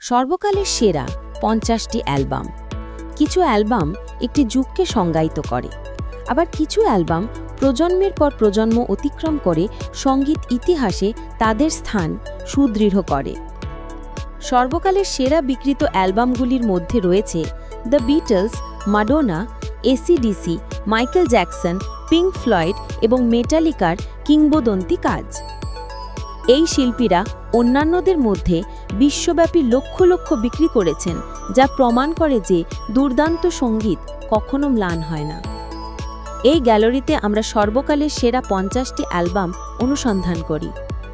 সর্বকালের সেরা ৫০টি অ্যালবাম। কিছু অ্যালবাম একটি যুগকে সংজ্ঞায়িত করে, আবার কিছু অ্যালবাম প্রজন্মের পর প্রজন্ম অতিক্রম করে সঙ্গীত ইতিহাসে তাদের স্থান সুদৃঢ় করে। সর্বকালের সেরা বিক্রিত অ্যালবামগুলির মধ্যে রয়েছে the Beatles, Madonna, AC/DC, Michael Jackson, Pink Floyd এবং মেটালিকার কিংবদন্তি কাজ। এই শিল্পীরা অন্যান্যদের মধ্যে বিশ্বব্যাপী লক্ষ লক্ষ বিক্রি করেছেন, যা প্রমাণ করে যে দুর্দান্ত সঙ্গীত কখনো ম্লান হয় না। এই গ্যালারিতে আমরা সর্বকালের সেরা ৫০টি অ্যালবাম অনুসন্ধান করি,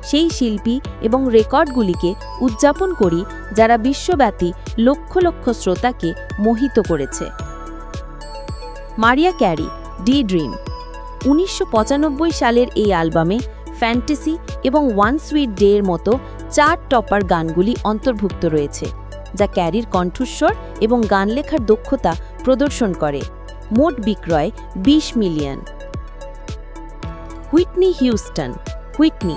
সেই শিল্পী এবং রেকর্ডগুলিকে উদযাপন করি যারা বিশ্বব্যাপী লক্ষ লক্ষ শ্রোতাকে মোহিত করেছে। মারিয়া ক্যারি, ডে ড্রিম। ১৯৯৫ সালের এই অ্যালবামে ফ্যান্টাসি এবং ওয়ান সুইট ডে এর মতো চার্ট টপার গানগুলি অন্তর্ভুক্ত রয়েছে, যা ক্যারির কণ্ঠস্বর এবং গান লেখার দক্ষতা প্রদর্শন করে। মোট বিক্রয় ২০ মিলিয়ন। Whitney Houston, Whitney.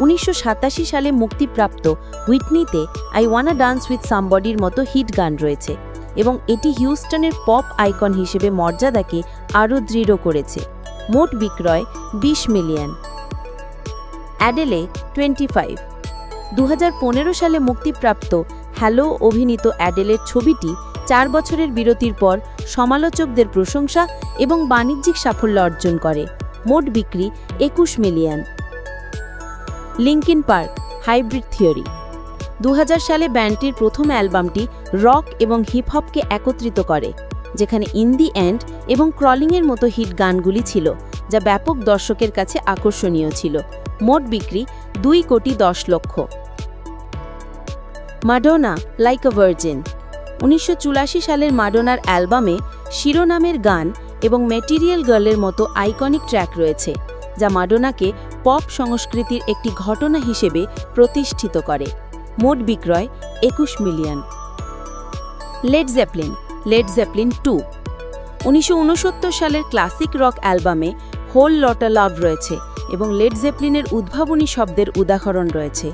১৯৮৭ সালে মুক্তিপ্রাপ্ত হুইটনিতে আই ওয়ানা ডান্স উইথ সামবডির মতো হিট গান রয়েছে এবং এটি হিউস্টনের পপ আইকন হিসেবে মর্যাদাকে আরও দৃঢ় করেছে। মোট বিক্রয় ২০ মিলিয়ন। অ্যাডেলে, 25। ২০১৫ সালে মুক্তিপ্রাপ্ত হ্যালো অভিনীত অ্যাডেলের ছবিটি ৪ বছরের বিরতির পর সমালোচকদের প্রশংসা এবং বাণিজ্যিক সাফল্য অর্জন করে। মোট বিক্রি ২১ million. Linkin park, hybrid theory. ২০০০ সালে ব্যান্ডটির প্রথম অ্যালবামটি রক এবং হিপ হপকে একত্রিত করে, যেখানে ইন দি এন্ড এবং ক্রলিংয়ের মতো হিট গানগুলি ছিল, যা ব্যাপক দর্শকের কাছে আকর্ষণীয় ছিল। মোট বিক্রি ২,১০,০০,০০০। মাডোনা, লাইক আ ভার্জিন। ১৯৮৪ সালের মাডোনার অ্যালবামে শিরোনামের গান এবং ম্যাটেরিয়াল গার্লের মতো আইকনিক ট্র্যাক রয়েছে, যা মাডোনাকে পপ সংস্কৃতির একটি ঘটনা হিসেবে প্রতিষ্ঠিত করে। মোট বিক্রয় ২১ million. Lead Zeppelin, lead Zeppelin 2। ১৯৬৯ সালের ক্লাসিক রক অ্যালবামে হোল লটা লাভ রয়েছে এবং লেড জেপলিনের উদ্ভাবনী শব্দের উদাহরণ রয়েছে।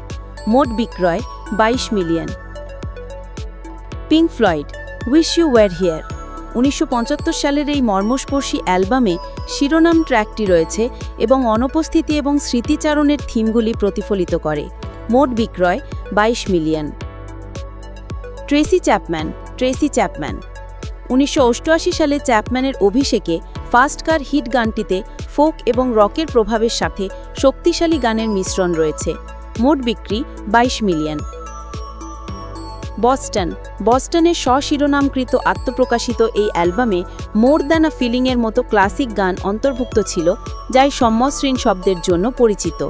মোট বিক্রয় ২২ million. Pink Floyd, wish you were here. ১৯৭৫ সালের এই মর্মস্পর্শী অ্যালবামে শিরোনাম ট্র্যাকটি রয়েছে এবং অনুপস্থিতি এবং স্মৃতিচারণের থিমগুলি প্রতিফলিত করে। মোট বিক্রয় ২২ million. Tracy Chapman, Tracy Chapman. ১৯৮৮ সালে চ্যাপম্যানের অভিষেকে ফাস্ট কার হিট গানটিতে ফোক এবং রকের প্রভাবের সাথে শক্তিশালী গানের মিশ্রণ রয়েছে। মোট বিক্রি ২২ মিলিয়ন। বস্টন, বস্টনের স্বশিরোনামকৃত আত্মপ্রকাশিত এই অ্যালবামে মোর দ্যান আ ফিলিংয়ের মতো ক্লাসিক গান অন্তর্ভুক্ত ছিল, যা সম্মসৃণ শব্দের জন্য পরিচিত।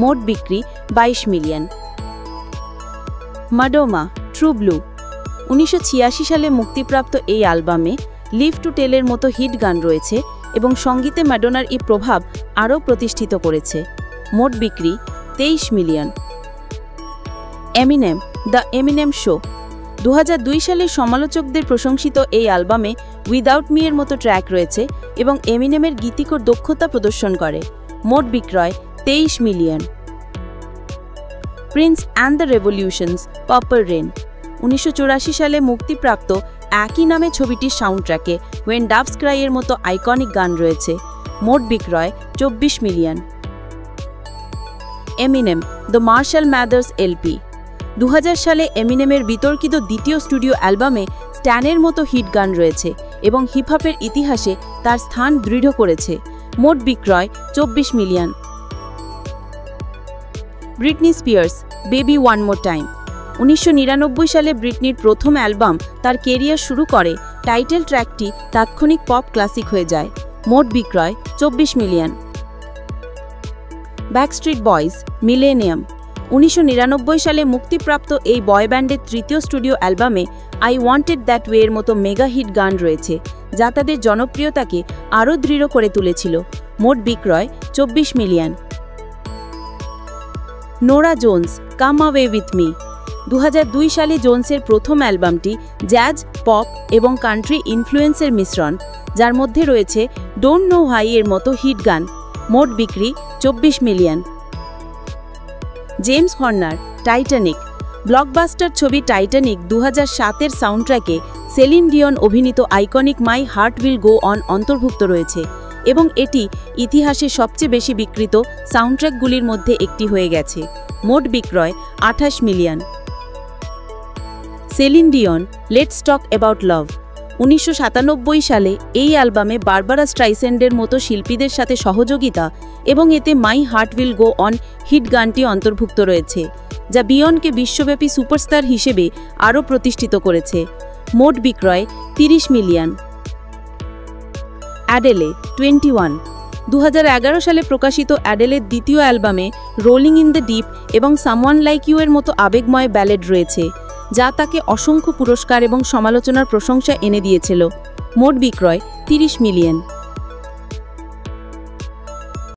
মোট বিক্রি ২২ মিলিয়ন। Madonna, true blue. ১৯৮৬ সালে মুক্তিপ্রাপ্ত এই অ্যালবামে লিভ টু টেলের মতো হিট গান রয়েছে এবং সঙ্গীতে ম্যাডোনার এই প্রভাব আরও প্রতিষ্ঠিত করেছে। মোট বিক্রি ২৩ million. Eminem, the Eminem show. ২০০২ সালে সমালোচকদের প্রশংসিত এই অ্যালবামে উইদাউট মি এর মতো ট্র্যাক রয়েছে এবং এমিনেমের গীতিকর দক্ষতা প্রদর্শন করে। মোট বিক্রয় ২৩ million. Prince and the Revolutions, purple rain. ১৯৮৪ সালে মুক্তিপ্রাপ্ত একই নামে ছবিটির সাউন্ডট্র্যাকে ওয়েন ডাভস ক্রাই এর মতো আইকনিক গান রয়েছে। মোট বিক্রয় ২৪ million. Eminem, the Marshall Mathers LP. ২০০০ সালে এমিনেমের বিতর্কিত দ্বিতীয় স্টুডিও অ্যালবামে স্ট্যানের মতো হিট গান রয়েছে এবং হিপহপের ইতিহাসে তার স্থান দৃঢ় করেছে। মোট বিক্রয় ২৪ million. Britney spheres, baby one more time. ১৯৯৯ সালে ব্রিটনির প্রথম অ্যালবাম তার কেরিয়ার শুরু করে। টাইটেল ট্র্যাকটি তাৎক্ষণিক পপ ক্লাসিক হয়ে যায়। মোট বিক্রয় ২৪ মিলিয়ন। Backstreet Boys, Millennium. ১৯৯৯ সালে মুক্তিপ্রাপ্ত এই বয়ব্যান্ডের তৃতীয় স্টুডিও অ্যালবামে আই ওয়ান্টেড দ্যাট ওয়ে এর মতো মেগা হিট গান রয়েছে, যা তাদের জনপ্রিয়তাকে আরও দৃঢ় করে তুলেছিল। মোট বিক্রয় ২৪ million. Norah Jones, come away with me. ২০০২ সালে জোন্সের প্রথম অ্যালবামটি জ্যাজ, পপ এবং কান্ট্রি ইনফ্লুয়েন্সের মিশ্রণ, যার মধ্যে রয়েছে ডোন্ট নো হোয়াই এর মতো হিট গান। মোট বিক্রি ২৪ million. James Honor, Titanic. Blockbuster ছবি টাইটানিক 2007-এর সাউন্ডট্র্যাকে সেলিন ডিয়ন অভিনীত iconic my heart will go on অন্তর্ভুক্ত রয়েছে এবং এটি ইতিহাসে সবচেয়ে বেশি বিক্রিত সাউন্ডট্র্যাকগুলির মধ্যে একটি হয়ে গেছে। মোট বিক্রয় 28 million. Saline Dion let's talk about লাভ। 1997 সালে এই অ্যালবামে বারবারা স্ট্রাইসেন্ডের মতো শিল্পীদের সাথে সহযোগিতা এবং এতে my heart will go on hit গানটি অন্তর্ভুক্ত রয়েছে, যা বিয়নকে বিশ্বব্যাপী সুপারস্টার হিসেবে আরও প্রতিষ্ঠিত করেছে। মোট বিক্রয় 30 মিলিয়ন। অ্যাডেলে 21। 2011 সালে প্রকাশিত অ্যাডেলের দ্বিতীয় অ্যালবামে রোলিং ইন দ্য ডিপ এবং সামওয়ান লাইক ইউ এর মতো আবেগময় ব্যালেড রয়েছে, যা তাকে অসংখ্য পুরস্কার এবং সমালোচনার প্রশংসা এনে দিয়েছিল। মোট বিক্রয় 30 মিলিয়ন।